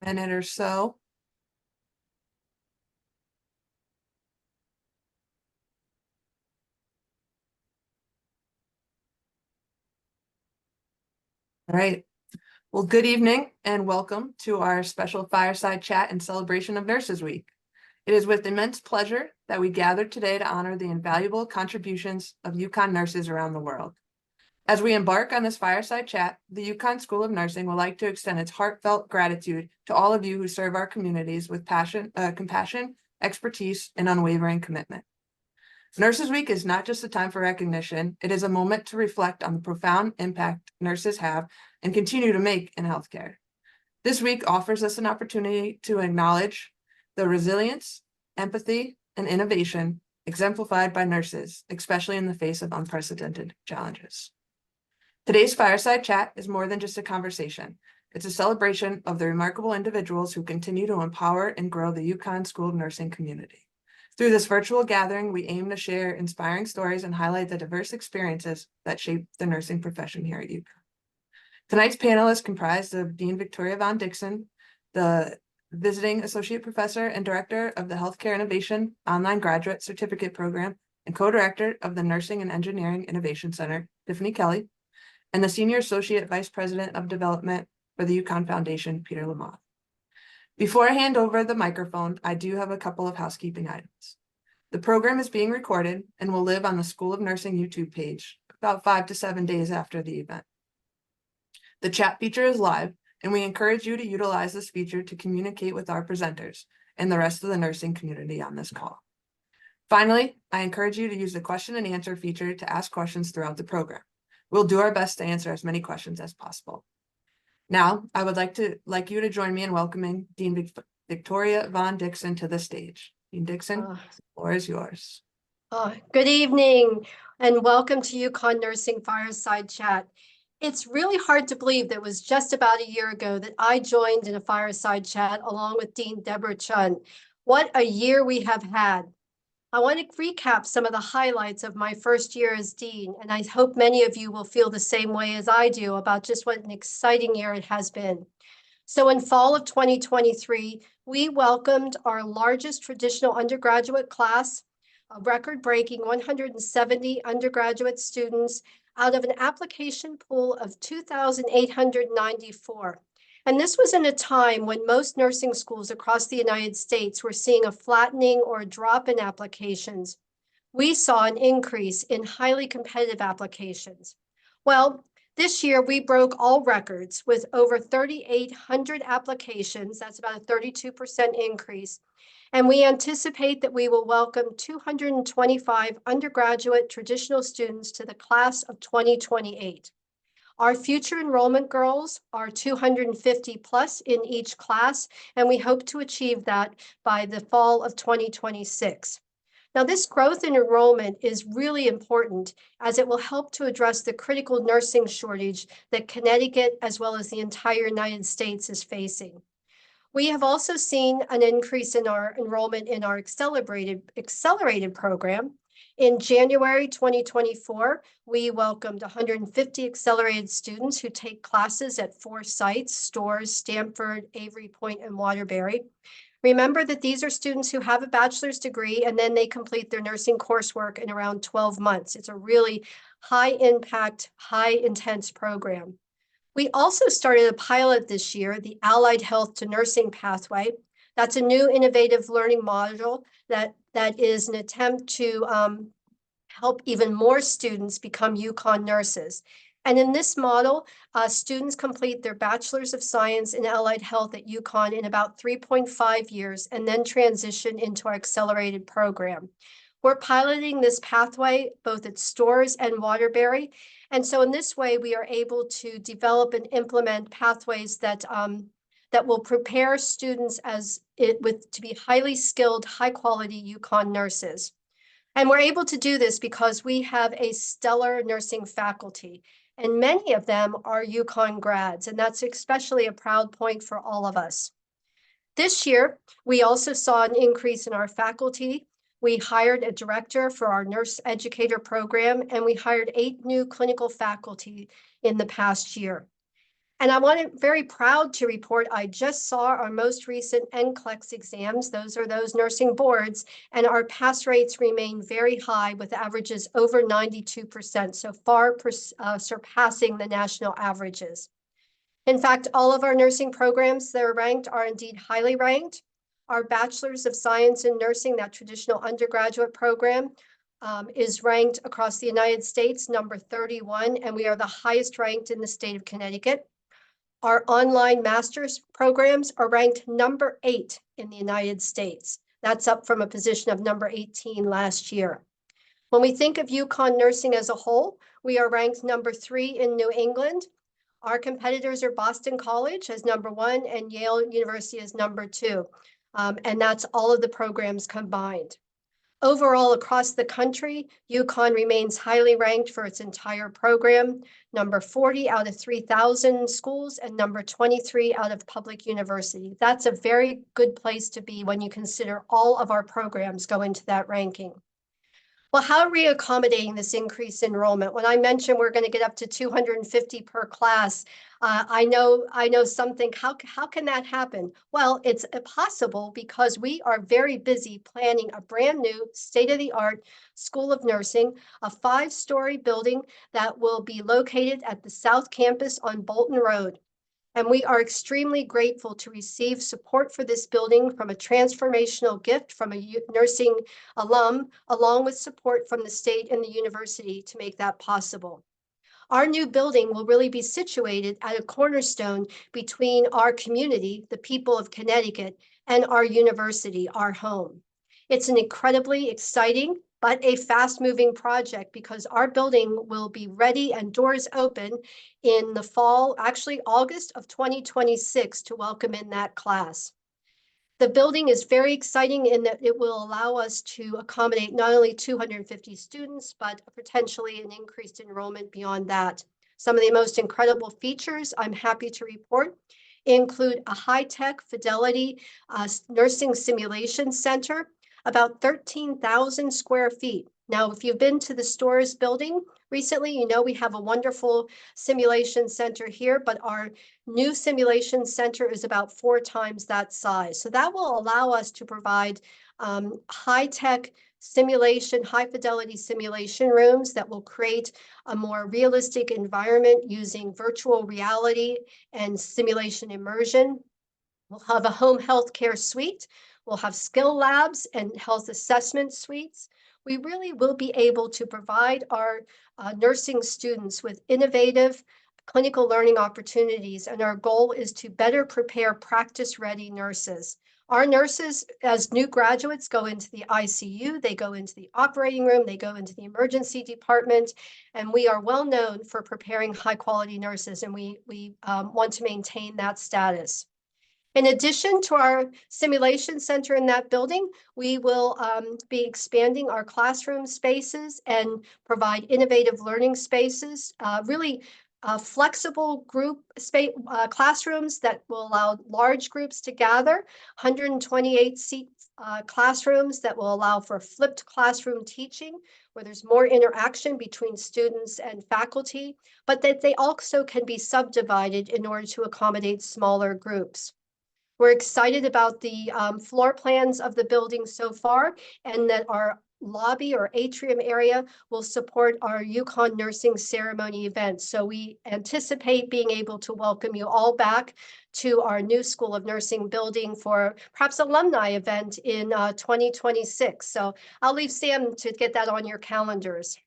minute or so. All right. Well, good evening and welcome to our special fireside chat in celebration of Nurses Week. It is with immense pleasure that we gathered today to honor the invaluable contributions of UConn nurses around the world. As we embark on this fireside chat, the UConn School of Nursing would like to extend its heartfelt gratitude to all of you who serve our communities with compassion, expertise, and unwavering commitment. Nurses Week is not just a time for recognition, it is a moment to reflect on the profound impact nurses have and continue to make in healthcare. This week offers us an opportunity to acknowledge the resilience, empathy, and innovation exemplified by nurses, especially in the face of unprecedented challenges. Today's fireside chat is more than just a conversation. It's a celebration of the remarkable individuals who continue to empower and grow the UConn School of Nursing community. Through this virtual gathering, we aim to share inspiring stories and highlight the diverse experiences that shape the nursing profession here at UConn. Tonight's panel is comprised of Dean Victoria Von Dickson, the Visiting Associate Professor and Director of the Healthcare Innovation Online Graduate Certificate Program and Co-Director of the Nursing and Engineering Innovation Center, Tiffany Kelley, and the Senior Associate Vice President of Development for the UConn Foundation, Peter Lamothe. Before I hand over the microphone, I do have a couple of housekeeping items. The program is being recorded and will live on the School of Nursing YouTube page about 5 to 7 days after the event. The chat feature is live, and we encourage you to utilize this feature to communicate with our presenters and the rest of the nursing community on this call. Finally, I encourage you to use the question and answer feature to ask questions throughout the program. We'll do our best to answer as many questions as possible. Now, I would like you to join me in welcoming Dean Victoria Von Dickson to the stage. Dean Dickson, the floor is yours. Good evening and welcome to UConn Nursing Fireside Chat. It's really hard to believe that it was just about a year ago that I joined in a fireside chat along with Dean Deborah Chun. What a year we have had. I want to recap some of the highlights of my first year as Dean, and I hope many of you will feel the same way as I do about just what an exciting year it has been. So in fall of 2023, we welcomed our largest traditional undergraduate class, a record-breaking 170 undergraduate students out of an application pool of 2,894. And this was in a time when most nursing schools across the United States were seeing a flattening or a drop in applications. We saw an increase in highly competitive applications. Well, this year we broke all records with over 3,800 applications. That's about a 32% increase. And we anticipate that we will welcome 225 undergraduate traditional students to the class of 2028. Our future enrollment goals are 250 plus in each class, and we hope to achieve that by the fall of 2026. Now, this growth in enrollment is really important as it will help to address the critical nursing shortage that Connecticut, as well as the entire United States, is facing. We have also seen an increase in our enrollment in our accelerated program. In January 2024, we welcomed 150 accelerated students who take classes at 4 sites: Storrs, Stamford, Avery Point, and Waterbury. Remember that these are students who have a bachelor's degree and then they complete their nursing coursework in around 12 months. It's a really high impact, high intense program. We also started a pilot this year, the Allied Health to Nursing Pathway. That's a new innovative learning module that is an attempt to help even more students become UConn nurses. And in this model, students complete their Bachelor's of Science in Allied Health at UConn in about 3.5 years and then transition into our accelerated program. We're piloting this pathway both at Storrs and Waterbury. And so in this way, we are able to develop and implement pathways that will prepare students to be highly skilled, high quality UConn nurses. And we're able to do this because we have a stellar nursing faculty, and many of them are UConn grads, and that's especially a proud point for all of us. This year, we also saw an increase in our faculty. We hired a director for our nurse educator program, and we hired 8 new clinical faculty in the past year. And very proud to report, I just saw our most recent NCLEX exams. Those are those nursing boards, and our pass rates remain very high with averages over 92%, so far surpassing the national averages. In fact, all of our nursing programs that are ranked are indeed highly ranked. Our Bachelor's of Science in Nursing, that traditional undergraduate program, is ranked across the United States number 31, and we are the highest ranked in the state of Connecticut. Our online master's programs are ranked number 8 in the United States. That's up from a position of number 18 last year. When we think of UConn nursing as a whole, we are ranked number 3 in New England. Our competitors are Boston College as number 1 and Yale University as number 2. And that's all of the programs combined. Overall, across the country, UConn remains highly ranked for its entire program, number 40 out of 3,000 schools and number 23 out of public university. That's a very good place to be when you consider all of our programs go into that ranking. Well, how are we accommodating this increased enrollment? When I mentioned we're going to get up to 250 per class, I know some think, how can that happen? Well, it's possible because we are very busy planning a brand new state-of-the-art School of Nursing, a 5-story building that will be located at the South Campus on Bolton Road. And we are extremely grateful to receive support for this building from a transformational gift from a nursing alum, along with support from the state and the university to make that possible. Our new building will really be situated at a cornerstone between our community, the people of Connecticut, and our university, our home. It's an incredibly exciting but a fast-moving project because our building will be ready and doors open in the fall, actually August of 2026, to welcome in that class. The building is very exciting in that it will allow us to accommodate not only 250 students, but potentially an increased enrollment beyond that. Some of the most incredible features, I'm happy to report, include a high-tech Fidelity nursing simulation center, about 13,000 square feet. Now, if you've been to the STORS building recently, you know we have a wonderful simulation center here, but our new simulation center is about 4 times that size. So that will allow us to provide high-tech simulation, high-fidelity simulation rooms that will create a more realistic environment using virtual reality and simulation immersion. We'll have a home health care suite. We'll have skill labs and health assessment suites. We really will be able to provide our nursing students with innovative clinical learning opportunities, and our goal is to better prepare practice-ready nurses. Our nurses, as new graduates, go into the ICU, they go into the operating room, they go into the emergency department, and we are well known for preparing high-quality nurses, and we want to maintain that status. In addition to our simulation center in that building, we will be expanding our classroom spaces and provide innovative learning spaces, really flexible group classrooms that will allow large groups to gather, 128 seat classrooms that will allow for flipped classroom teaching, where there's more interaction between students and faculty, but that they also can be subdivided in order to accommodate smaller groups. We're excited about the floor plans of the building so far, and that our lobby or atrium area will support our UConn nursing ceremony events. So we anticipate being able to welcome you all back to our new School of Nursing building for perhaps alumni event in 2026. So I'll leave Sam to get that on your calendars.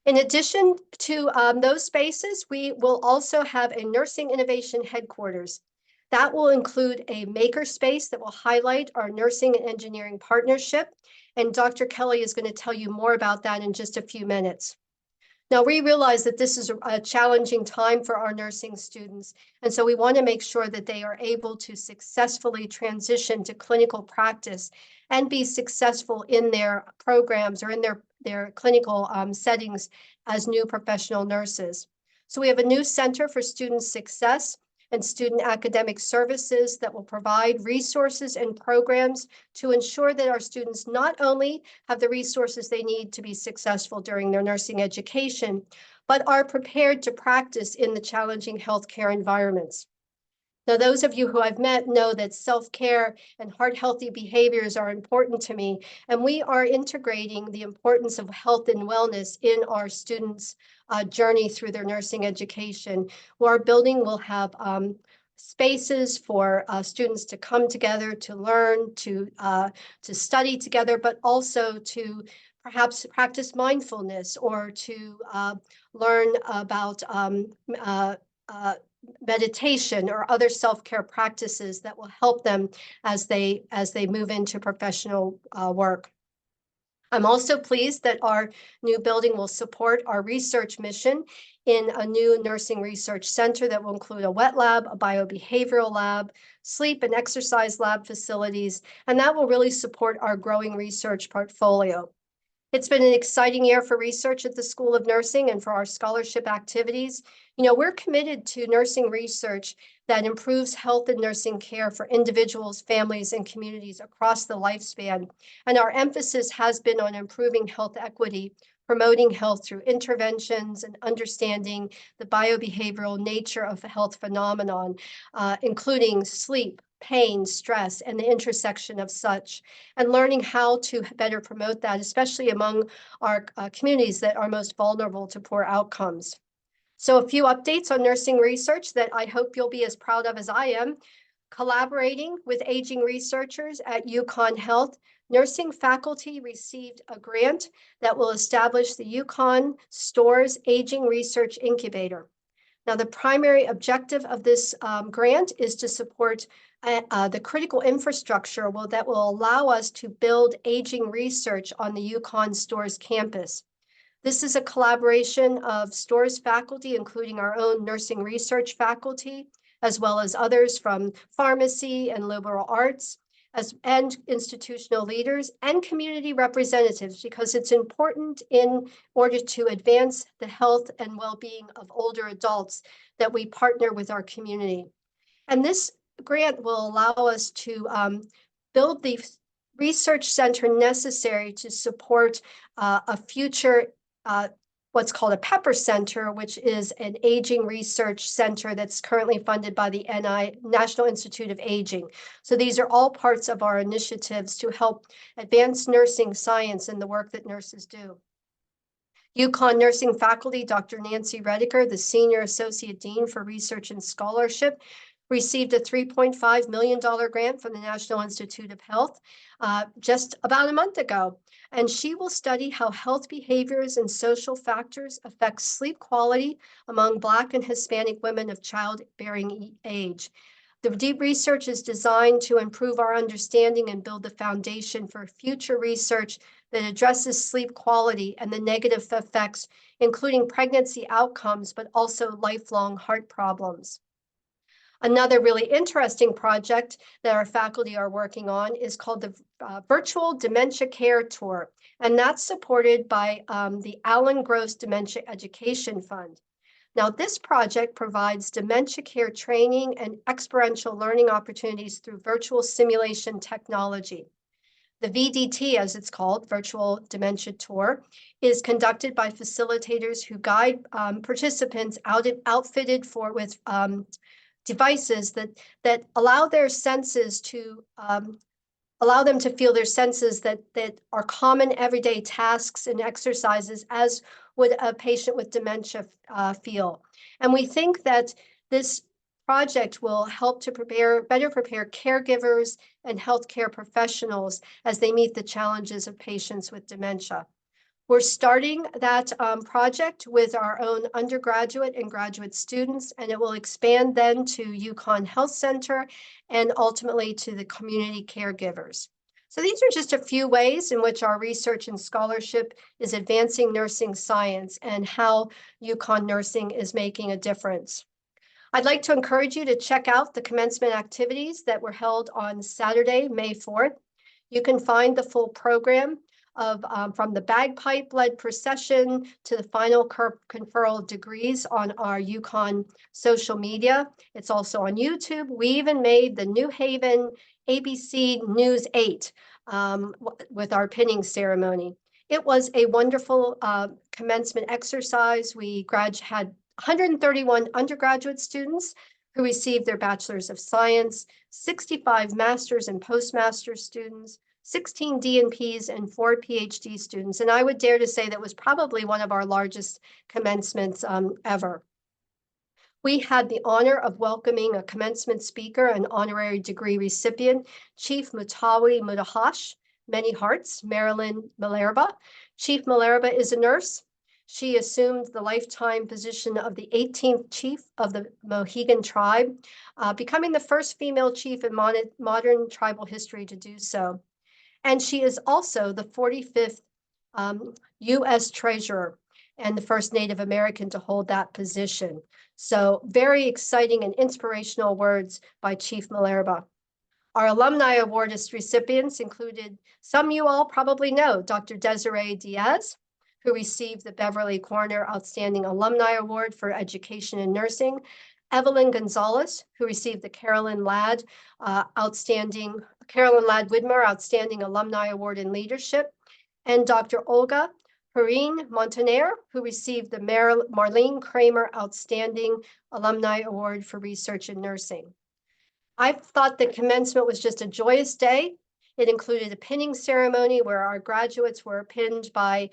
In addition to those spaces, we will also have a nursing innovation headquarters. That will include a maker space that will highlight our nursing and engineering partnership. And Dr. Kelley is going to tell you more about that in just a few minutes. Now, we realize that this is a challenging time for our nursing students. And so we want to make sure that they are able to successfully transition to clinical practice and be successful in their programs or in their clinical settings as new professional nurses. So we have a new Center for Student Success and Student Academic Services that will provide resources and programs to ensure that our students not only have the resources they need to be successful during their nursing education, but are prepared to practice in the challenging healthcare environments. Now, those of you who I've met know that self-care and heart-healthy behaviors are important to me, and we are integrating the importance of health and wellness in our students' journey through their nursing education. Our building will have spaces for students to come together, to learn, to study together, but also to perhaps practice mindfulness or to learn about meditation or other self-care practices that will help them as they move into professional work. I'm also pleased that our new building will support our research mission in a new nursing research center that will include a wet lab, a biobehavioral lab, sleep and exercise lab facilities, and that will really support our growing research portfolio. It's been an exciting year for research at the School of Nursing and for our scholarship activities. You know, we're committed to nursing research that improves health and nursing care for individuals, families, and communities across the lifespan. And our emphasis has been on improving health equity, promoting health through interventions and understanding the biobehavioral nature of the health phenomenon, including sleep, pain, stress, and the intersection of such, and learning how to better promote that, especially among our communities that are most vulnerable to poor outcomes. So a few updates on nursing research that I hope you'll be as proud of as I am. Collaborating with aging researchers at UConn Health, nursing faculty received a grant that will establish the UConn STORS Aging Research Incubator. Now, the primary objective of this grant is to support the critical infrastructure that will allow us to build aging research on the UConn STORS campus. This is a collaboration of STORS faculty, including our own nursing research faculty, as well as others from pharmacy and liberal arts, and institutional leaders and community representatives, because it's important in order to advance the health and well-being of older adults that we partner with our community. And this grant will allow us to build the research center necessary to support a future what's called a Pepper Center, which is an aging research center that's currently funded by the National Institute of Aging. So these are all parts of our initiatives to help advance nursing science and the work that nurses do. UConn nursing faculty, Dr. Nancy Rediker, the Senior Associate Dean for Research and Scholarship, received a $3.5 million grant from the National Institute of Health just about a month ago. And she will study how health behaviors and social factors affect sleep quality among Black and Hispanic women of childbearing age. The deep research is designed to improve our understanding and build the foundation for future research that addresses sleep quality and the negative effects, including pregnancy outcomes, but also lifelong heart problems. Another really interesting project that our faculty are working on is called the Virtual Dementia Care Tour, and that's supported by the Alan Gross Dementia Education Fund. Now, this project provides dementia care training and experiential learning opportunities through virtual simulation technology. The VDT, as it's called, Virtual Dementia Tour, is conducted by facilitators who guide participants outfitted with devices that allow their senses to allow them to feel their senses that are common everyday tasks and exercises as would a patient with dementia feel. And we think that this project will help to better prepare caregivers and healthcare professionals as they meet the challenges of patients with dementia. We're starting that project with our own undergraduate and graduate students, and it will expand then to UConn Health Center and ultimately to the community caregivers. So these are just a few ways in which our research and scholarship is advancing nursing science and how UConn Nursing is making a difference. I'd like to encourage you to check out the commencement activities that were held on Saturday, May 4th. You can find the full program from the bagpipe-led procession to the final conferral degrees on our UConn social media. It's also on YouTube. We even made the New Haven ABC News 8 with our pinning ceremony. It was a wonderful commencement exercise. We had 131 undergraduate students who received their Bachelor's of Science, 65 master's and postmaster's students, 16 DNPs, and 4 PhD students. And I would dare to say that was probably one of our largest commencements ever. We had the honor of welcoming a commencement speaker and honorary degree recipient, Chief Mutawi Mudahash, Many Hearts, Marilyn Malerba. Chief Malerba is a nurse. She assumed the lifetime position of the 18th chief of the Mohegan tribe, becoming the first female chief in modern tribal history to do so. And she is also the 45th U.S. Treasurer and the first Native American to hold that position. So very exciting and inspirational words by Chief Malerba. Our Alumni Award recipients included some you all probably know, Dr. Desiree Diaz, who received the Beverly Corner Outstanding Alumni Award for Education and Nursing, Evelyn Gonzalez, who received the Carolyn Ladd Widmer Outstanding Alumni Award in Leadership, and Dr. Olga Perrine Montaner, who received the Marlene Kramer Outstanding Alumni Award for Research in Nursing. I thought the commencement was just a joyous day. It included a pinning ceremony where our graduates were pinned by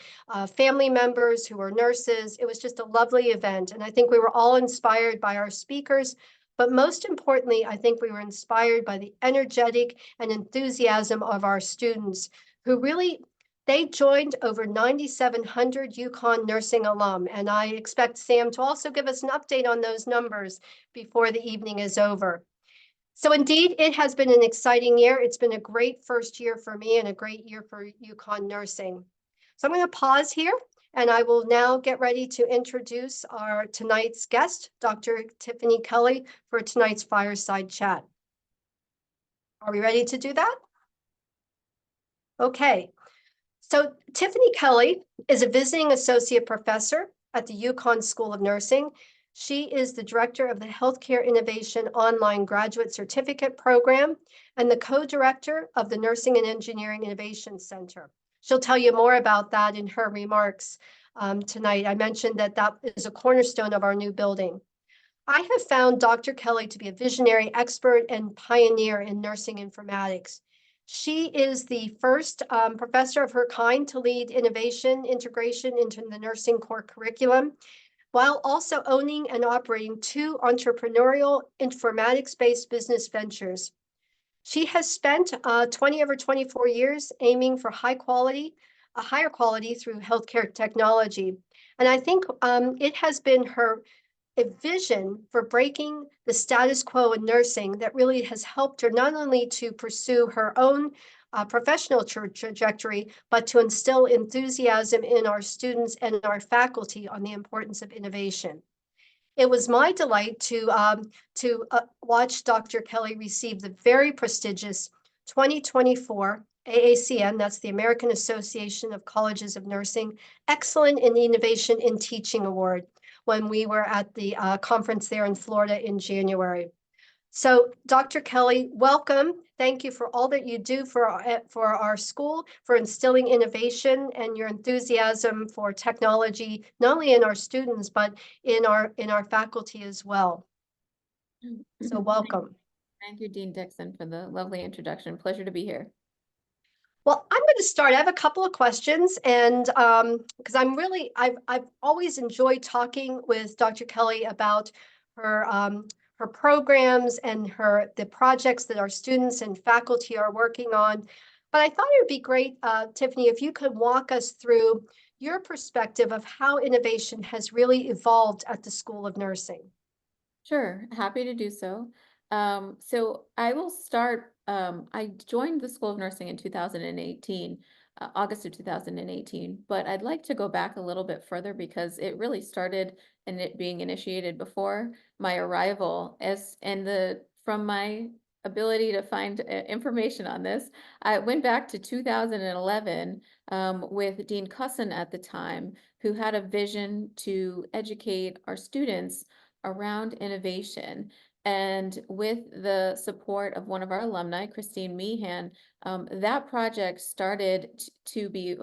family members who were nurses. It was just a lovely event. And I think we were all inspired by our speakers. But most importantly, I think we were inspired by the energetic and enthusiasm of our students who really, they joined over 9,700 UConn nursing alum. And I expect Sam to also give us an update on those numbers before the evening is over. So indeed, it has been an exciting year. It's been a great first year for me and a great year for UConn nursing. So I'm going to pause here and I will now get ready to introduce our tonight's guest, Dr. Tiffany Kelley, for tonight's fireside chat. Are we ready to do that? Okay. So Tiffany Kelley is a visiting associate professor at the UConn School of Nursing. She is the director of the Healthcare Innovation Online Graduate Certificate Program and the co-director of the Nursing and Engineering Innovation Center. She'll tell you more about that in her remarks tonight. I mentioned that that is a cornerstone of our new building. I have found Dr. Kelley to be a visionary expert and pioneer in nursing informatics. She is the first professor of her kind to lead innovation integration into the nursing core curriculum, while also owning and operating 2 entrepreneurial informatics-based business ventures. She has spent 20 over 24 years aiming for higher quality through healthcare technology. And I think it has been her vision for breaking the status quo in nursing that really has helped her not only to pursue her own professional trajectory, but to instill enthusiasm in our students and our faculty on the importance of innovation. It was my delight to watch Dr. Kelley receive the very prestigious 2024 AACN, that's the American Association of Colleges of Nursing, Excellent in Innovation in Teaching Award, when we were at the conference there in Florida in January. So Dr. Kelley, welcome. Thank you for all that you do for our school, for instilling innovation and your enthusiasm for technology, not only in our students, but in our faculty as well. So welcome. Thank you, Dean Dickson, for the lovely introduction. Pleasure to be here. Well, I'm going to start. I have a couple of questions, and because I've always enjoyed talking with Dr. Kelley about her her programs and the projects that our students and faculty are working on. But I thought it would be great, Tiffany, if you could walk us through your perspective of how innovation has really evolved at the School of Nursing. Sure, happy to do so. So I will start. I joined the School of Nursing in 2018, August of 2018, but I'd like to go back a little bit further because it really started and it being initiated before my arrival from my ability to find information on this. I went back to 2011 with Dean Cusson at the time, who had a vision to educate our students around innovation. And with the support of one of our alumni, Christine Meehan, that project started to be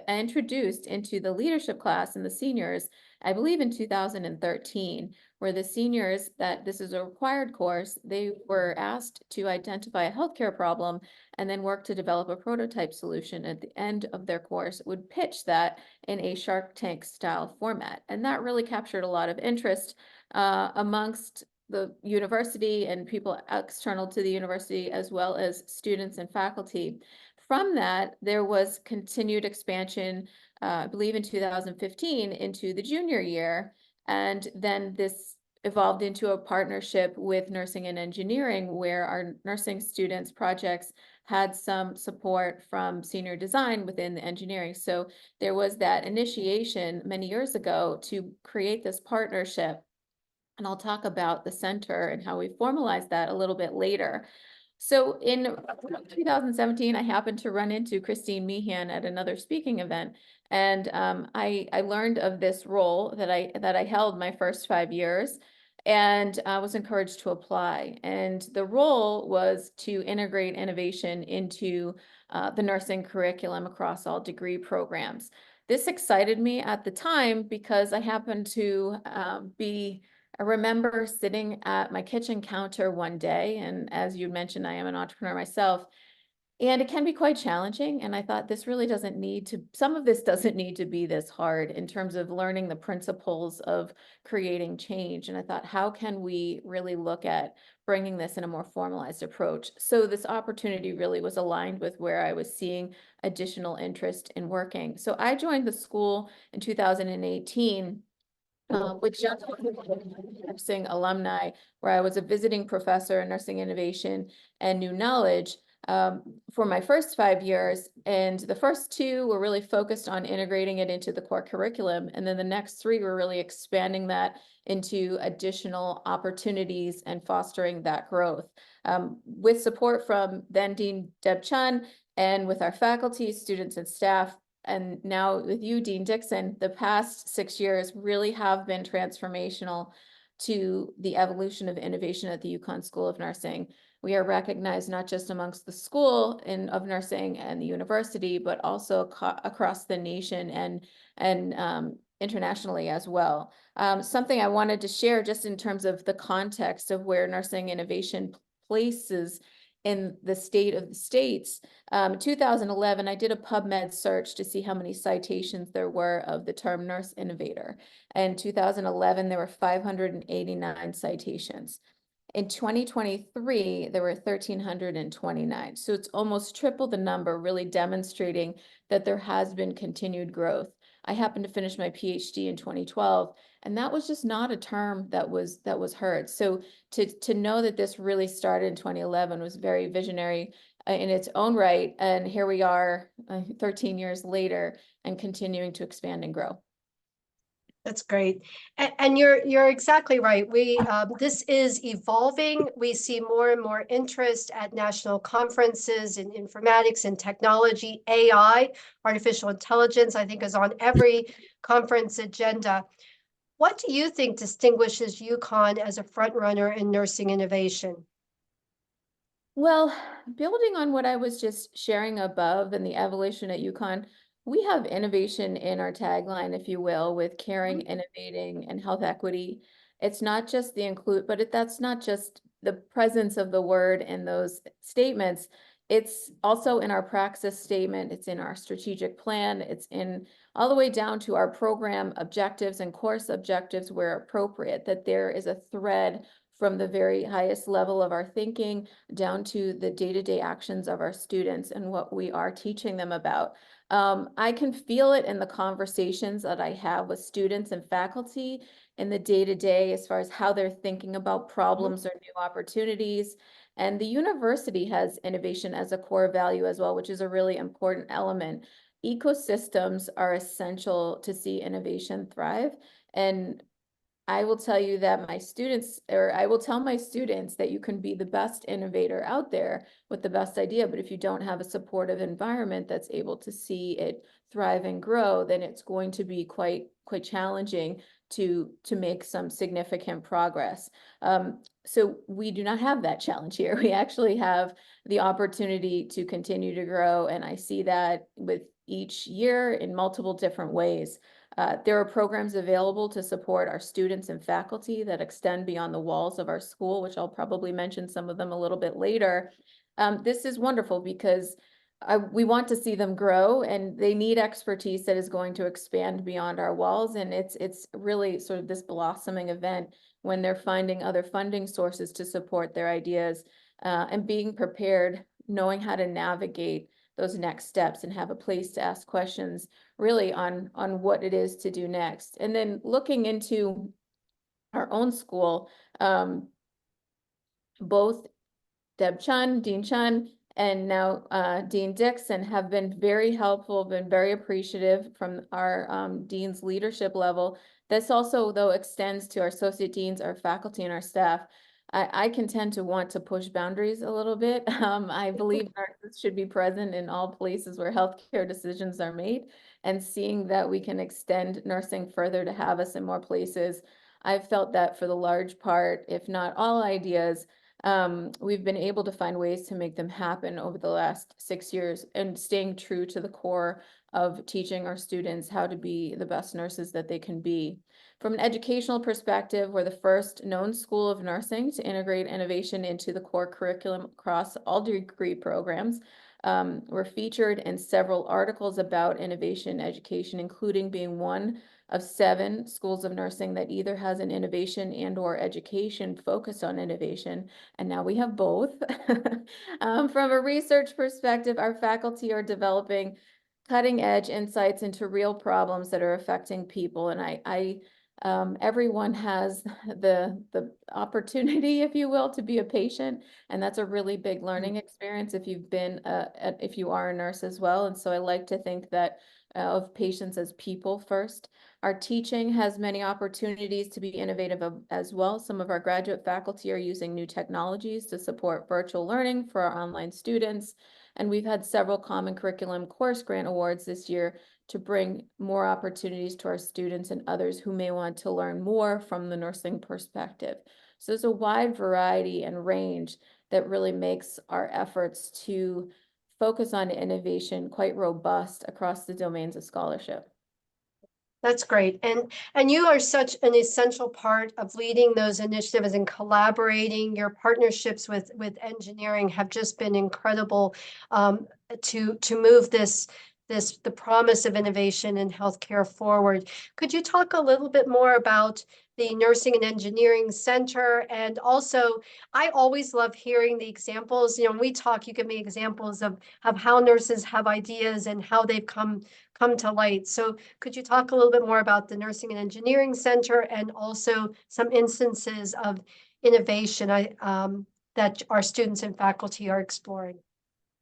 introduced into the leadership class and the seniors, I believe in 2013, where the seniors, that this is a required course, they were asked to identify a healthcare problem and then work to develop a prototype solution at the end of their course, would pitch that in a Shark Tank style format. And that really captured a lot of interest amongst the university and people external to the university, as well as students and faculty. From that, there was continued expansion, I believe in 2015, into the junior year. And then this evolved into a partnership with nursing and engineering, where our nursing students' projects had some support from senior design within the engineering. So there was that initiation many years ago to create this partnership. And I'll talk about the center and how we formalized that a little bit later. So in 2017, I happened to run into Christine Meehan at another speaking event, and I learned of this role that I held my first 5 years, and I was encouraged to apply. And the role was to integrate innovation into the nursing curriculum across all degree programs. This excited me at the time because I happened to I remember sitting at my kitchen counter one day, and as you mentioned, I am an entrepreneur myself, and it can be quite challenging. And I thought this really doesn't need to, some of this doesn't need to be this hard in terms of learning the principles of creating change. And I thought, how can we really look at bringing this in a more formalized approach? So this opportunity really was aligned with where I was seeing additional interest in working. So I joined the school in 2018. With Young Nursing Alumni, where I was a visiting professor in nursing innovation and new knowledge for my first 5 years. And the first 2 were really focused on integrating it into the core curriculum. And then the next 3 were really expanding that into additional opportunities and fostering that growth. With support from then Dean Deb Chun, and with our faculty, students, and staff, and now with you, Dean Dickson, the past 6 years really have been transformational to the evolution of innovation at the UConn School of Nursing. We are recognized not just amongst the school of nursing and the university, but also across the nation and internationally as well. Something I wanted to share just in terms of the context of where nursing innovation places in the state of the states. 2011, I did a PubMed search to see how many citations there were of the term nurse innovator. In 2011, there were 589 citations. In 2023, there were 1,329. So it's almost triple the number, really demonstrating that there has been continued growth. I happened to finish my PhD in 2012, and that was just not a term that was heard. So to know that this really started in 2011 was very visionary in its own right. And here we are 13 years later and continuing to expand and grow. That's great. And you're exactly right. This is evolving. We see more and more interest at national conferences in informatics and technology. AI, artificial intelligence, I think, is on every conference agenda. What do you think distinguishes UConn as a front runner in nursing innovation? Well, building on what I was just sharing above and the evolution at UConn, we have innovation in our tagline, if you will, with caring, innovating, and health equity. It's not just the but that's not just the presence of the word in those statements. It's also in our praxis statement. It's in our strategic plan. It's in all the way down to our program objectives and course objectives where appropriate, that there is a thread from the very highest level of our thinking down to the day-to-day actions of our students and what we are teaching them about. I can feel it in the conversations that I have with students and faculty in the day-to-day as far as how they're thinking about problems or new opportunities. And the university has innovation as a core value as well, which is a really important element. Ecosystems are essential to see innovation thrive. And I will tell you that I will tell my students that you can be the best innovator out there with the best idea, but if you don't have a supportive environment that's able to see it thrive and grow, then it's going to be quite challenging to make some significant progress. So we do not have that challenge here. We actually have the opportunity to continue to grow, and I see that with each year in multiple different ways. There are programs available to support our students and faculty that extend beyond the walls of our school, which I'll probably mention some of them a little bit later. This is wonderful because we want to see them grow, and they need expertise that is going to expand beyond our walls. And it's really sort of this blossoming event when they're finding other funding sources to support their ideas, and being prepared, knowing how to navigate those next steps and have a place to ask questions really on what it is to do next. And then looking into our own school, both Dean Chun, and now Dean Dickson have been very helpful, been very appreciative from our dean's leadership level. This also, though, extends to our associate deans, our faculty, and our staff. I can tend to want to push boundaries a little bit. I believe nurses should be present in all places where healthcare decisions are made, and seeing that we can extend nursing further to have us in more places. I've felt that for the large part, if not all ideas, we've been able to find ways to make them happen over the last 6 years, and staying true to the core of teaching our students how to be the best nurses that they can be. From an educational perspective, we're the first known school of nursing to integrate innovation into the core curriculum across all degree programs. We're featured in several articles about innovation education, including being one of 7 schools of nursing that either has an innovation and/or education focused on innovation, and now we have both. From a research perspective, our faculty are developing cutting edge insights into real problems that are affecting people, and everyone has the opportunity, if you will, to be a patient, and that's a really big learning experience if you've been if you are a nurse as well. And so I like to think that of patients as people first. Our teaching has many opportunities to be innovative as well. Some of our graduate faculty are using new technologies to support virtual learning for our online students, and we've had several Common Curriculum Course Grant Awards this year to bring more opportunities to our students and others who may want to learn more from the nursing perspective. So there's a wide variety and range that really makes our efforts to focus on innovation quite robust across the domains of scholarship. That's great. And you are such an essential part of leading those initiatives and collaborating. Your partnerships with engineering have just been incredible, to move the promise of innovation in healthcare forward. Could you talk a little bit more about the Nursing and Engineering Center? And also, I always love hearing the examples. You know, when we talk, you give me examples of how nurses have ideas and how they've come to light. So could you talk a little bit more about the Nursing and Engineering Center, and also some instances of innovation that our students and faculty are exploring?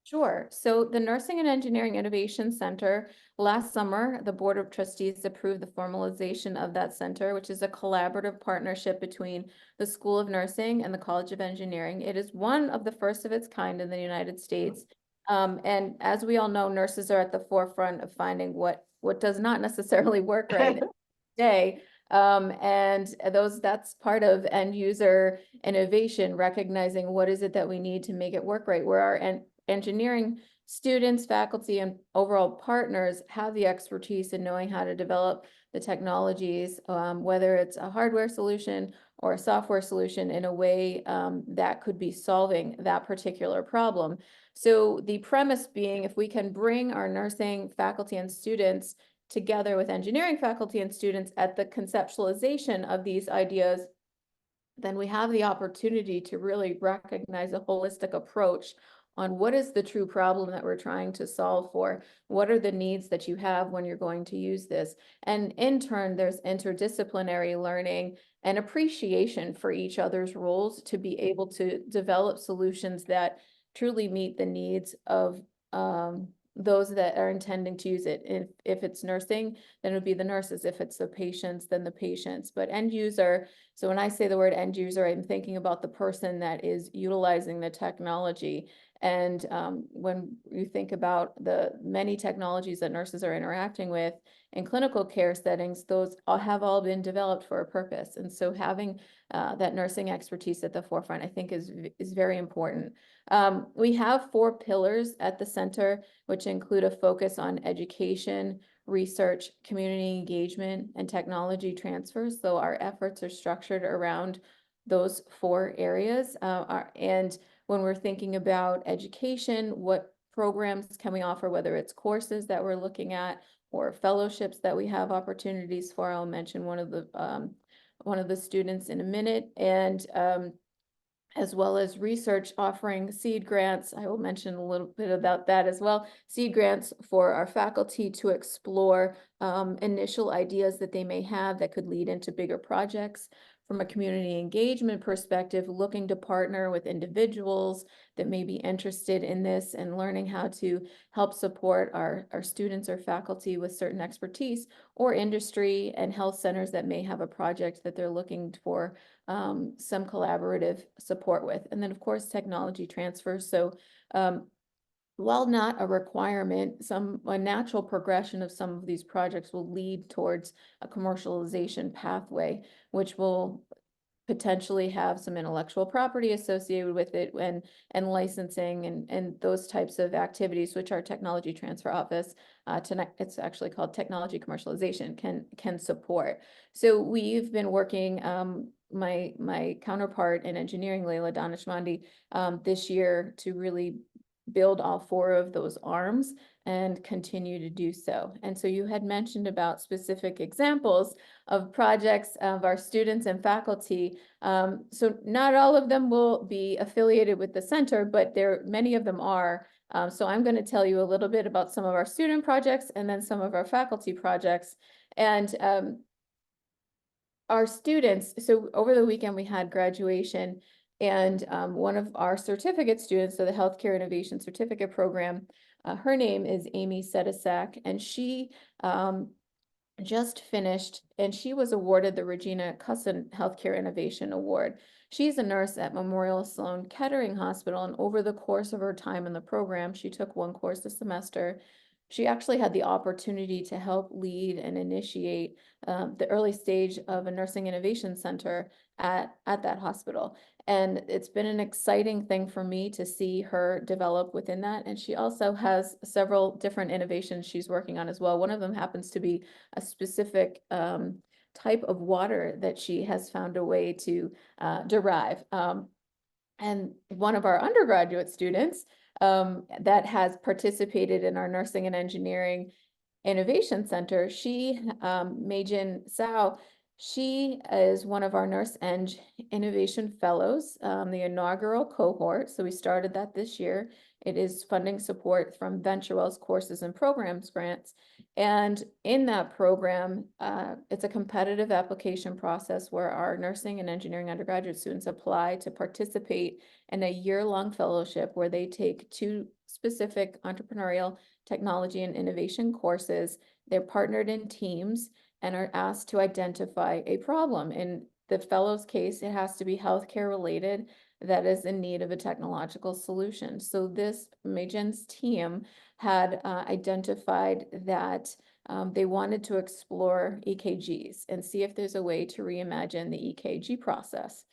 Sure. So the Nursing and Engineering Innovation Center, last summer, the Board of Trustees approved the formalization of that center, which is a collaborative partnership between the School of Nursing and the College of Engineering. It is one of the first of its kind in the United States. And as we all know, nurses are at the forefront of finding what does not necessarily work right today. And that's part of end user innovation, recognizing what is it that we need to make it work right, where our engineering students, faculty, and overall partners have the expertise in knowing how to develop the technologies, whether it's a hardware solution or a software solution, in a way that could be solving that particular problem. So the premise being, if we can bring our nursing faculty and students together with engineering faculty and students at the conceptualization of these ideas, then we have the opportunity to really recognize a holistic approach on what is the true problem that we're trying to solve for, what are the needs that you have when you're going to use this. And in turn, there's interdisciplinary learning and appreciation for each other's roles to be able to develop solutions that truly meet the needs of those that are intending to use it. If it's nursing, then it would be the nurses. If it's the patients, then the patients. But end user So when I say the word end user, I'm thinking about the person that is utilizing the technology. And when you think about the many technologies that nurses are interacting with in clinical care settings, those have all been developed for a purpose. And so having that nursing expertise at the forefront, I think is very important. We have 4 pillars at the center, which include a focus on education, research, community engagement, and technology transfers. So our efforts are structured around those 4 areas. And when we're thinking about education, what programs can we offer, whether it's courses that we're looking at or fellowships that we have opportunities for. I'll mention one of the students in a minute, and as well as research offering seed grants. I will mention a little bit about that as well. Seed grants for our faculty to explore initial ideas that they may have that could lead into bigger projects. From a community engagement perspective, looking to partner with individuals that may be interested in this and learning how to help support our students or faculty with certain expertise, or industry and health centers that may have a project that they're looking for some collaborative support with. And then, of course, technology transfers. So while not a requirement, a natural progression of some of these projects will lead towards a commercialization pathway, which will potentially have some intellectual property associated with it, and licensing and those types of activities, which our technology transfer office, tonight it's actually called technology commercialization, can support. So we've been working, my counterpart in engineering, Leila Danishmandi, this year to really build all 4 of those arms and continue to do so. And so you had mentioned about specific examples of projects of our students and faculty. So not all of them will be affiliated with the center, but many of them are. So I'm going to tell you a little bit about some of our student projects and then some of our faculty projects. And our students, so over the weekend we had graduation, and one of our certificate students, so the Healthcare Innovation Certificate Program, her name is Amy Sedisak, and she just finished, and she was awarded the Regina Cusson Healthcare Innovation Award. She's a nurse at Memorial Sloan Kettering Hospital, and over the course of her time in the program, she took 1 course a semester. She actually had the opportunity to help lead and initiate the early stage of a nursing innovation center at that hospital. And it's been an exciting thing for me to see her develop within that. And she also has several different innovations she's working on as well. One of them happens to be a specific type of water that she has found a way to derive. And one of our undergraduate students that has participated in our nursing and engineering innovation center, Meijin Sao, she is one of our Nurse Eng Innovation Fellows, the inaugural cohort. So we started that this year. It is funding support from VentureWell's courses and programs grants. And in that program, it's a competitive application process where our nursing and engineering undergraduate students apply to participate in a year-long fellowship where they take 2 specific entrepreneurial technology and innovation courses. They're partnered in teams and are asked to identify a problem. In the fellow's case, it has to be healthcare related that is in need of a technological solution. So this Meijin's team had identified that they wanted to explore EKGs and see if there's a way to reimagine the EKG process.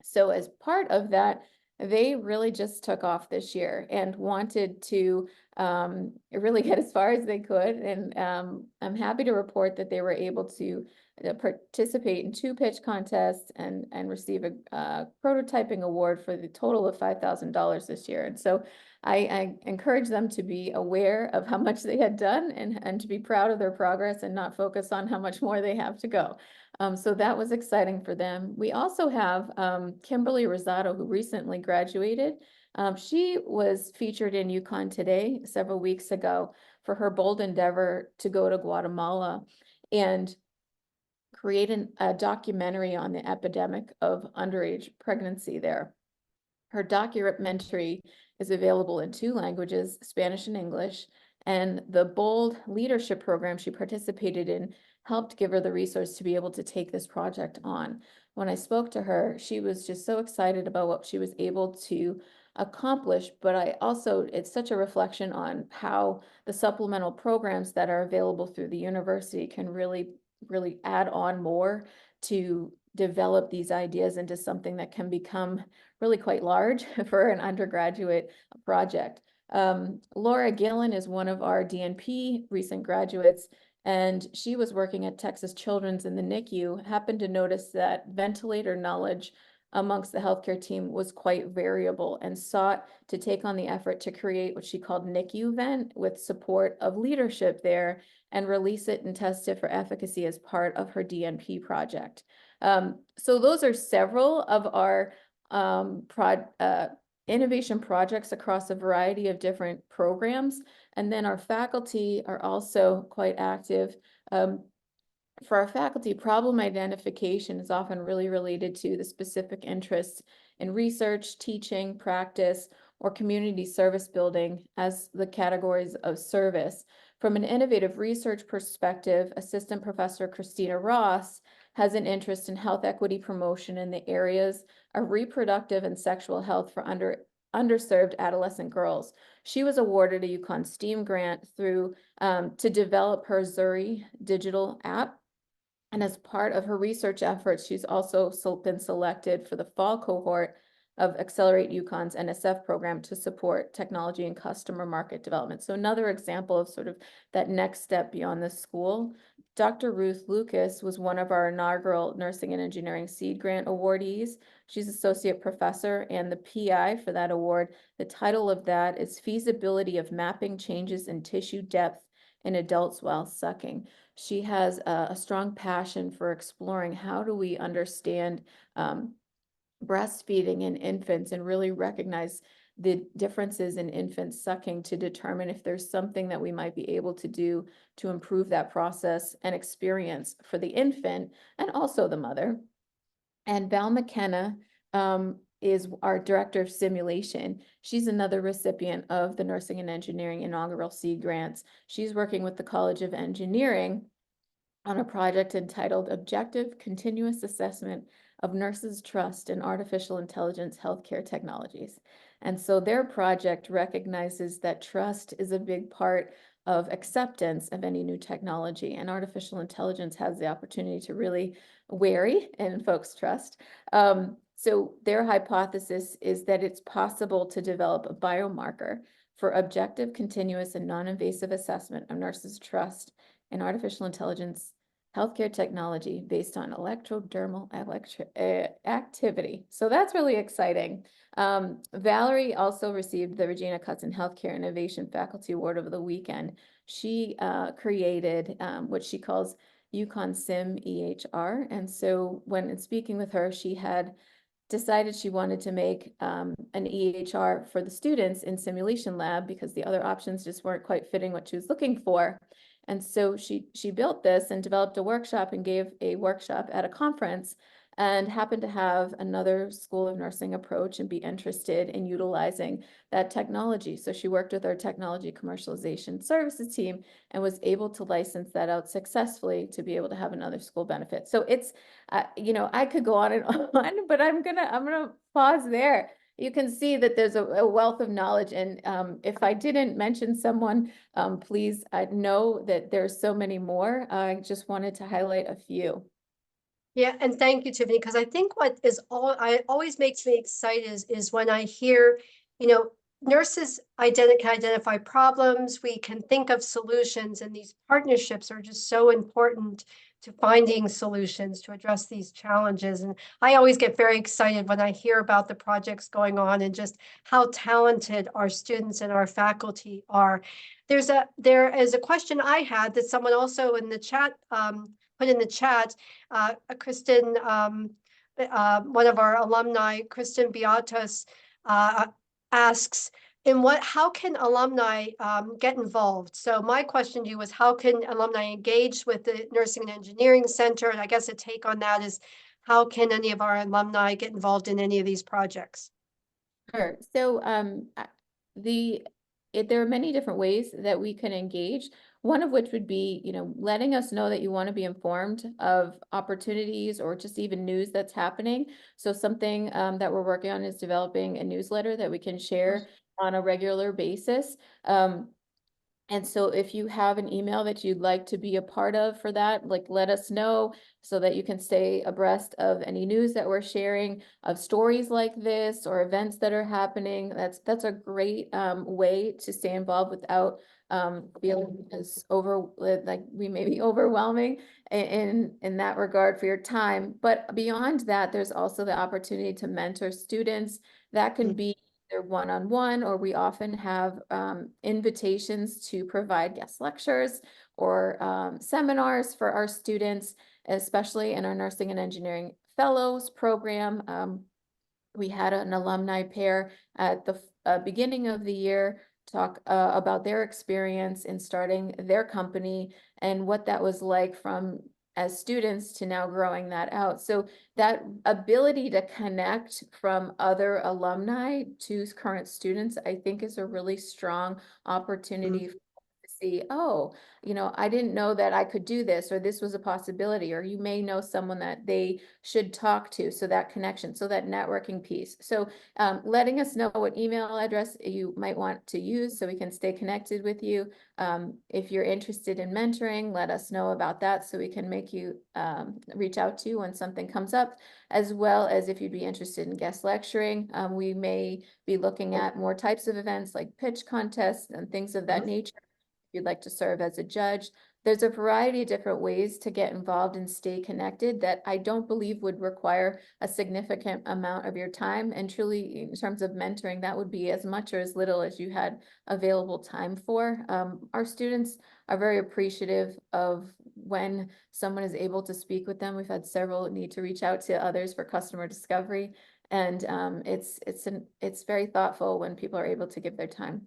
So as part of that, they really just took off this year and wanted to really get as far as they could. And I'm happy to report that they were able to participate in 2 pitch contests and receive a prototyping award for the total of $5,000 this year. And so I encourage them to be aware of how much they had done and to be proud of their progress and not focus on how much more they have to go. So that was exciting for them. We also have Kimberly Rosado, who recently graduated. She was featured in UConn Today several weeks ago for her bold endeavor to go to Guatemala and create a documentary on the epidemic of underage pregnancy there. Her documentary is available in 2 languages, Spanish and English, and the Bold Leadership Program she participated in helped give her the resource to be able to take this project on. when I spoke to her, she was just so excited about what she was able to accomplish. But it's such a reflection on how the supplemental programs that are available through the university can really add on more to develop these ideas into something that can become really quite large for an undergraduate project. Laura Gillen is one of our DNP recent graduates, and she was working at Texas Children's in the NICU, happened to notice that ventilator knowledge amongst the healthcare team was quite variable, and sought to take on the effort to create what she called NICU Vent with support of leadership there, and release it and test it for efficacy as part of her DNP project. So those are several of our innovation projects across a variety of different programs. And then our faculty are also quite active. For our faculty, problem identification is often really related to the specific interests in research, teaching, practice, or community service building as the categories of service. From an innovative research perspective, Assistant Professor Christina Ross has an interest in health equity promotion in the areas of reproductive and sexual health for underserved adolescent girls. She was awarded a UConn STEAM grant to develop her Zuri digital app. And as part of her research efforts, she's also been selected for the fall cohort of Accelerate UConn's NSF program to support technology and customer market development. So another example of sort of that next step beyond the school. Dr. Ruth Lucas was one of our inaugural Nursing and Engineering Seed Grant awardees. She's associate professor and the PI for that award. The title of that is Feasibility of Mapping Changes in Tissue Depth in Adults While Sucking. She has a strong passion for exploring how do we understand breastfeeding in infants and really recognize the differences in infants sucking to determine if there's something that we might be able to do to improve that process and experience for the infant and also the mother. And Val McKenna is our director of simulation. She's another recipient of the Nursing and Engineering inaugural seed grants. She's working with the College of Engineering on a project entitled Objective Continuous Assessment of Nurses' Trust in Artificial Intelligence Healthcare Technologies. And so their project recognizes that trust is a big part of acceptance of any new technology, and artificial intelligence has the opportunity to really vary in folks' trust. So their hypothesis is that it's possible to develop a biomarker for objective, continuous, and non-invasive assessment of nurses' trust in artificial intelligence healthcare technology based on electrodermal activity. So that's really exciting. Valerie also received the Regina Cutson Healthcare Innovation Faculty Award over the weekend. She created what she calls UConn Sim EHR. And so when speaking with her, she had decided she wanted to make an EHR for the students in simulation lab because the other options just weren't quite fitting what she was looking for. And so she built this and developed a workshop and gave a workshop at a conference, and happened to have another School of Nursing approach and be interested in utilizing that technology. So she worked with our technology commercialization services team and was able to license that out successfully to be able to have another school benefit. So it's, I could go on and on, but I'm gonna pause there. You can see that there's a wealth of knowledge, and if I didn't mention someone, please know that there's so many more. I just wanted to highlight a few. Yeah, and thank you, Tiffany, because I think what is always makes me excited is when I hear, nurses can identify problems, we can think of solutions, and these partnerships are just so important to finding solutions to address these challenges. And I always get very excited when I hear about the projects going on and just how talented our students and our faculty are. There is a question I had that someone also in the chat put in the chat. Kristen, one of our alumni, Kristen Beatus, asks, how can alumni get involved? So my question to you was, how can alumni engage with the Nursing and Engineering Center? And I guess a take on that is, how can any of our alumni get involved in any of these projects? Sure. So there are many different ways that we can engage. one of which would be, letting us know that you want to be informed of opportunities or just even news that's happening. So something that we're working on is developing a newsletter that we can share on a regular basis. And so if you have an email that you'd like to be a part of for that, like let us know so that you can stay abreast of any news that we're sharing, of stories like this or events that are happening. That's a great way to stay involved without feeling as like we may be overwhelming in that regard for your time. But beyond that, there's also the opportunity to mentor students. That can be either one-on-one, or we often have invitations to provide guest lectures or seminars for our students, especially in our nursing and engineering fellows program. We had an alumni pair at the beginning of the year talk about their experience in starting their company and what that was like from as students to now growing that out. So that ability to connect from other alumni to current students, I think is a really strong opportunity to see, oh, I didn't know that I could do this, or this was a possibility, or you may know someone that they should talk to. So that connection, so that networking piece. So letting us know what email address you might want to use so we can stay connected with you. If you're interested in mentoring, let us know about that so we can make you reach out to you when something comes up, as well as if you'd be interested in guest lecturing. We may be looking at more types of events like pitch contests and things of that nature. If you'd like to serve as a judge, there's a variety of different ways to get involved and stay connected that I don't believe would require a significant amount of your time. And truly, in terms of mentoring, that would be as much or as little as you had available time for. Our students are very appreciative of when someone is able to speak with them. We've had several need to reach out to others for customer discovery. And it's very thoughtful when people are able to give their time.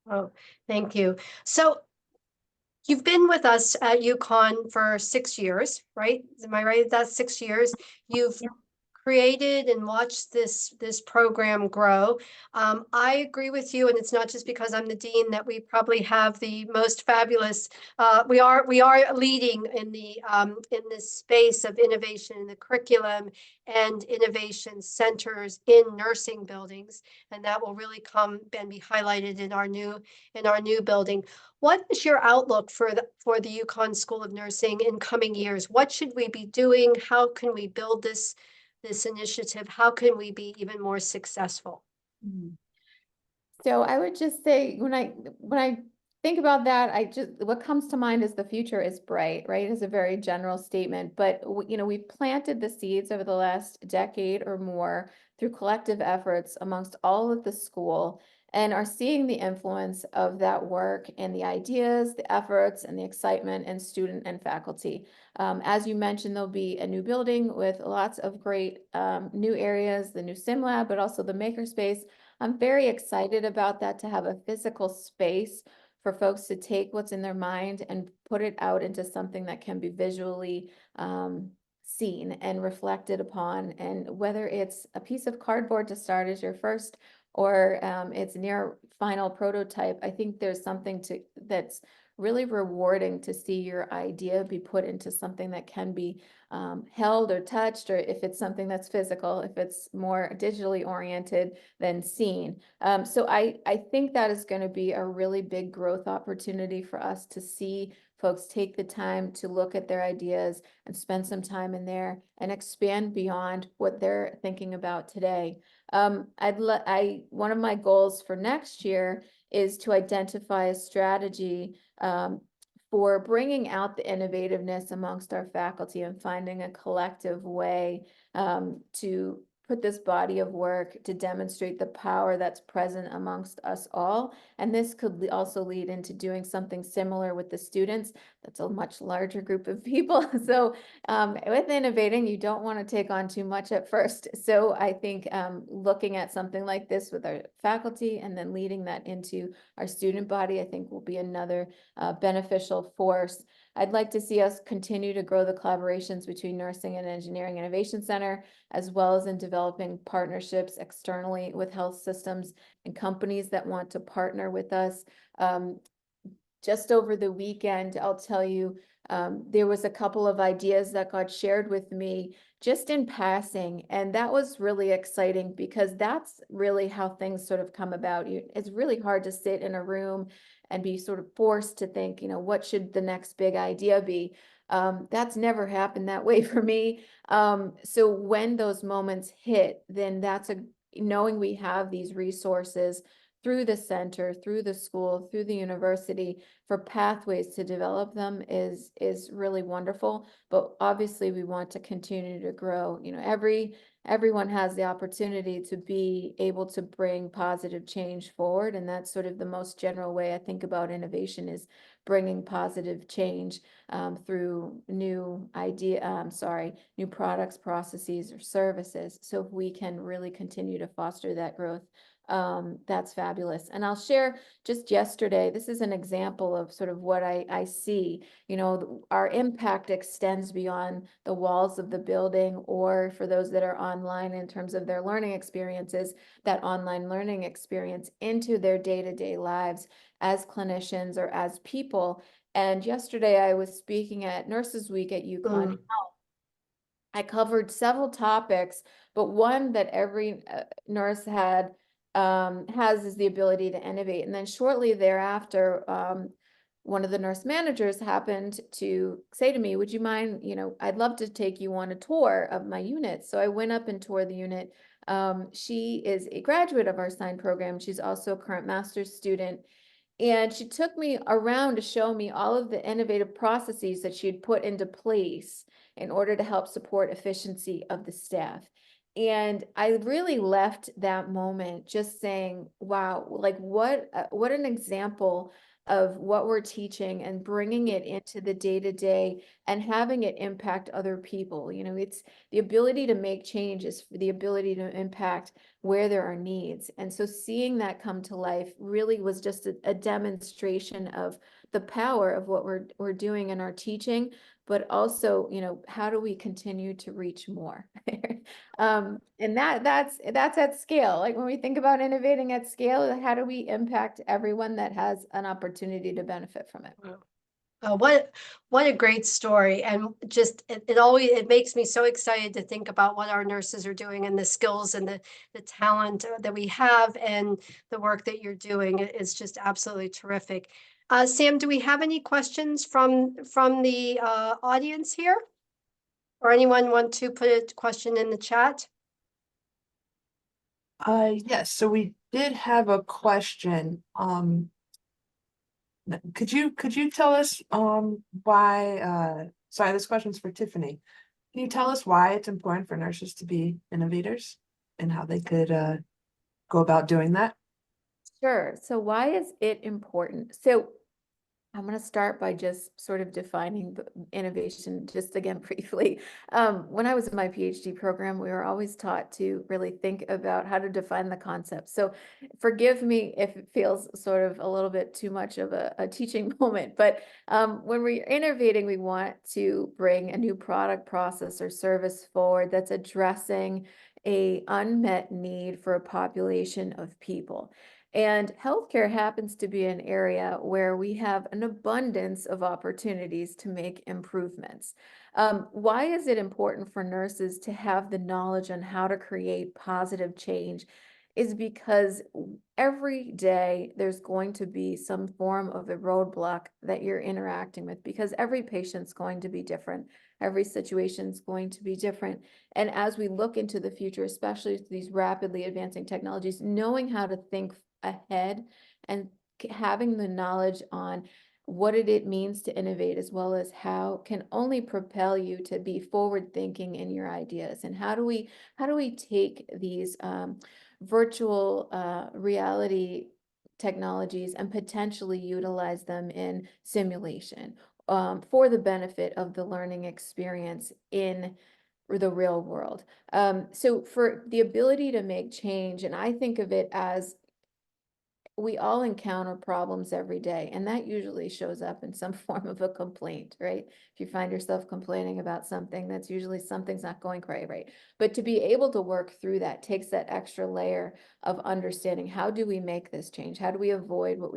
Oh, thank you. So you've been with us at UConn for 6 years, right? Am I right? That's 6 years. You've created and watched this program grow. I agree with you, and it's not just because I'm the dean that we probably have the most fabulous. We are leading in this space of innovation in the curriculum and innovation centers in nursing buildings, and that will really come and be highlighted in our new building. What is your outlook for the UConn School of Nursing in coming years? What should we be doing? How can we build this initiative? How can we be even more successful? So I would just say when I think about that, what comes to mind is the future is bright, right? Is a very general statement, but we've planted the seeds over the last decade or more through collective efforts amongst all of the school, and are seeing the influence of that work and the ideas, the efforts, and the excitement in student and faculty. As you mentioned, there'll be a new building with lots of great new areas, the new sim lab, but also the makerspace. I'm very excited about that, to have a physical space for folks to take what's in their mind and put it out into something that can be visually seen and reflected upon. And whether it's a piece of cardboard to start as your first, or it's near final prototype, I think there's something that's really rewarding to see your idea be put into something that can be held or touched, or if it's something that's physical, if it's more digitally oriented than seen. So I think that is going to be a really big growth opportunity for us to see folks take the time to look at their ideas and spend some time in there and expand beyond what they're thinking about today. One of my goals for next year is to identify a strategy for bringing out the innovativeness amongst our faculty and finding a collective way to put this body of work to demonstrate the power that's present amongst us all. And this could also lead into doing something similar with the students. That's a much larger group of people. So with innovating, you don't want to take on too much at first. So I think looking at something like this with our faculty and then leading that into our student body, I think will be another beneficial force. I'd like to see us continue to grow the collaborations between Nursing and Engineering Innovation Center, as well as in developing partnerships externally with health systems and companies that want to partner with us. just over the weekend, I'll tell you, there was a couple of ideas that got shared with me just in passing. And that was really exciting because that's really how things sort of come about. It's really hard to sit in a room and be sort of forced to think, what should the next big idea be? That's never happened that way for me. So when those moments hit, then knowing we have these resources through the center, through the school, through the university for pathways to develop them is really wonderful. But obviously we want to continue to grow. Everyone has the opportunity to be able to bring positive change forward. And that's sort of the most general way I think about innovation is bringing positive change through new products, processes, or services. So if we can really continue to foster that growth, that's fabulous. And I'll share just yesterday, this is an example of sort of what I see, our impact extends beyond the walls of the building, or for those that are online in terms of their learning experiences, that online learning experience into their day-to-day lives as clinicians or as people. And yesterday I was speaking at Nurses Week at UConn. I covered several topics, but one that every nurse has is the ability to innovate. And then shortly thereafter, one of the nurse managers happened to say to me, would you mind, I'd love to take you on a tour of my unit. So I went up and toured the unit. She is a graduate of our SoN program. She's also a current master's student. And she took me around to show me all of the innovative processes that she had put into place in order to help support efficiency of the staff. And I really left that moment just saying, wow, like what an example of what we're teaching and bringing it into the day-to-day and having it impact other people. It's the ability to make changes, for the ability to impact where there are needs. And so seeing that come to life really was just a demonstration of the power of what we're doing in our teaching, but also, how do we continue to reach more? And that's at scale. Like when we think about innovating at scale, how do we impact everyone that has an opportunity to benefit from it? What a great story. And just, it makes me so excited to think about what our nurses are doing and the skills and the talent that we have and the work that you're doing. It's just absolutely terrific. Sam, do we have any questions from the audience here? Or anyone want to put a question in the chat? Yes, so we did have a question. Could you tell us why sorry, this question's for Tiffany. Can you tell us why it's important for nurses to be innovators and how they could go about doing that? Sure. So why is it important? So I'm going to start by just sort of defining the innovation just again briefly. When I was in my PhD program, we were always taught to really think about how to define the concept. So forgive me if it feels sort of a little bit too much of a teaching moment, but when we're innovating, we want to bring a new product, process, or service forward that's addressing an unmet need for a population of people. And healthcare happens to be an area where we have an abundance of opportunities to make improvements. Why is it important for nurses to have the knowledge on how to create positive change? Is because every day there's going to be some form of a roadblock that you're interacting with, because every patient's going to be different. Every situation's going to be different. And as we look into the future, especially these rapidly advancing technologies, knowing how to think ahead and having the knowledge on what it means to innovate, as well as how can only propel you to be forward thinking in your ideas. And how do we take these virtual reality technologies and potentially utilize them in simulation for the benefit of the learning experience in the real world. So for the ability to make change, and I think of it as we all encounter problems every day, and that usually shows up in some form of a complaint, right? If you find yourself complaining about something, that's usually something's not going quite right. But to be able to work through that takes that extra layer of understanding, how do we make this change? How do we avoid what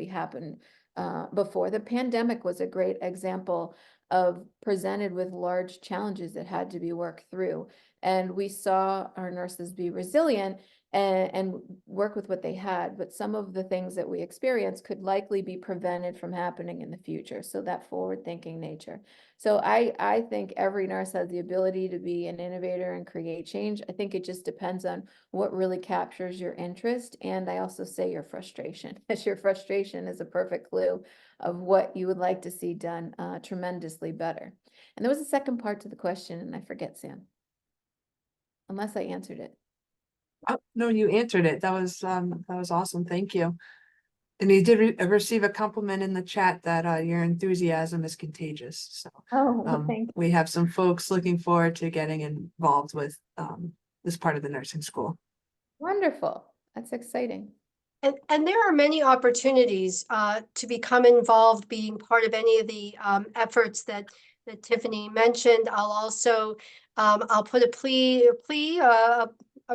before. The pandemic was a great example of presented with large challenges that had to be worked through. And we saw our nurses be resilient and work with what they had. But some of the things that we experienced could likely be prevented from happening in the future. So that forward-thinking nature. So I think every nurse has the ability to be an innovator and create change. I think it just depends on what really captures your interest. And I also say your frustration, as your frustration is a perfect clue of what you would like to see done tremendously better. And there was a second part to the question, and I forget, Sam. Unless I answered it. Oh, no, you answered it. That was awesome. Thank you. And you did receive a compliment in the chat that your enthusiasm is contagious. So Oh, thank you. we have some folks looking forward to getting involved with this part of the nursing school. Wonderful. That's exciting. And there are many opportunities to become involved, being part of any of the efforts that Tiffany mentioned. I'll also I'll put a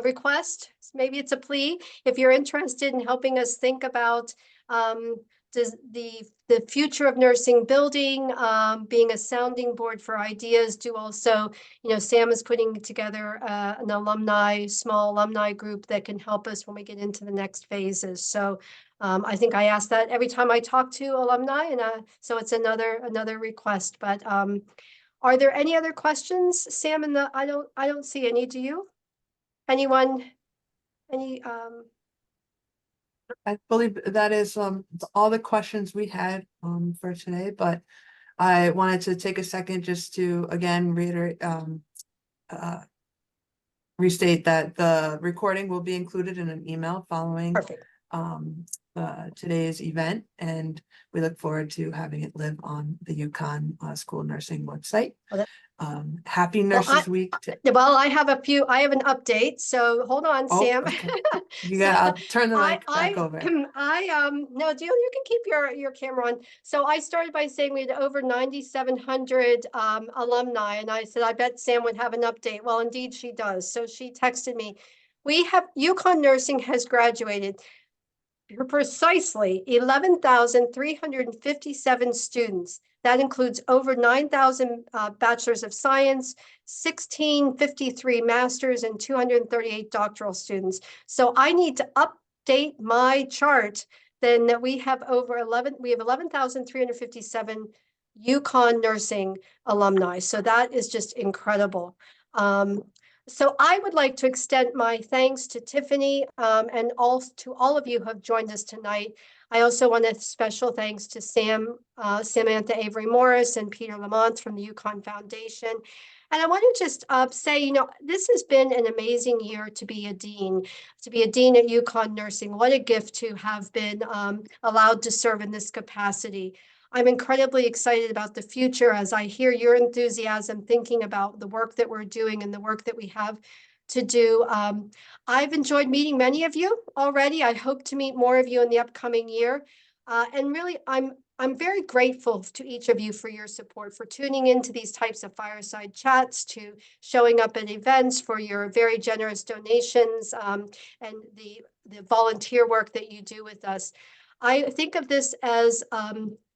request. Maybe it's a plea. If you're interested in helping us think about does the future of nursing building, being a sounding board for ideas, do also, Sam is putting together an small alumni group that can help us when we get into the next phases. So I think I ask that every time I talk to alumni, and so it's another request. But are there any other questions, Sam? I don't see any. Do you? Anyone? Any? I believe that is all the questions we had for today, but I wanted to take a second just to again reiterate restate that the recording will be included in an email following Perfect. Today's event, and we look forward to having it live on the UConn School of Nursing website. Happy Nurses Week. Well, I have an update, so hold on, Sam. Okay. I'll turn the mic back over. No, you can keep your camera on. So I started by saying we had over 9,700 alumni, and I said, I bet Sam would have an update. Well, indeed she does. So she texted me. UConn Nursing has graduated precisely 11,357 students. That includes over 9,000 bachelors of science, 1,653 masters, and 238 doctoral students. So I need to update my chart then that we have 11,357 UConn nursing alumni. So that is just incredible. So I would like to extend my thanks to Tiffany and to all of you who have joined us tonight. I also want a special thanks to Samantha Avery Morris and Peter Lamont from the UConn Foundation. And I want to just say, this has been an amazing year to be a dean at UConn Nursing. What a gift to have been allowed to serve in this capacity. I'm incredibly excited about the future as I hear your enthusiasm thinking about the work that we're doing and the work that we have to do. I've enjoyed meeting many of you already. I hope to meet more of you in the upcoming year. And really, I'm very grateful to each of you for your support, for tuning into these types of fireside chats, to showing up at events, for your very generous donations, and the volunteer work that you do with us. I think of this as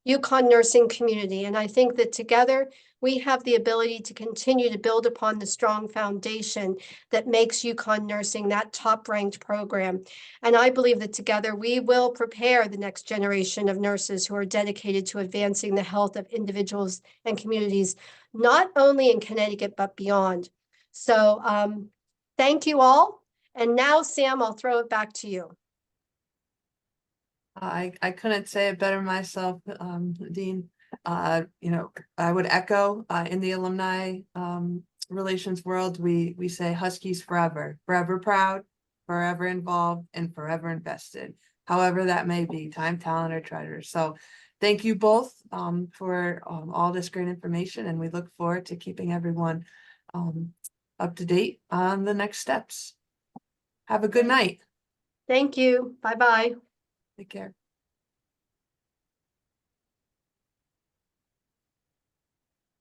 UConn nursing community. And I think that together we have the ability to continue to build upon the strong foundation that makes UConn nursing that top ranked program. And I believe that together we will prepare the next generation of nurses who are dedicated to advancing the health of individuals and communities, not only in Connecticut, but beyond. So thank you all. And now, Sam, I'll throw it back to you. I couldn't say it better myself, Dean. I would echo in the alumni relations world, we say Huskies forever proud, forever involved, and forever invested. However that may be, time, talent, or treasure. So thank you both for all this great information, and we look forward to keeping everyone up to date on the next steps. Have a good night. Thank you. Bye-bye. Take care.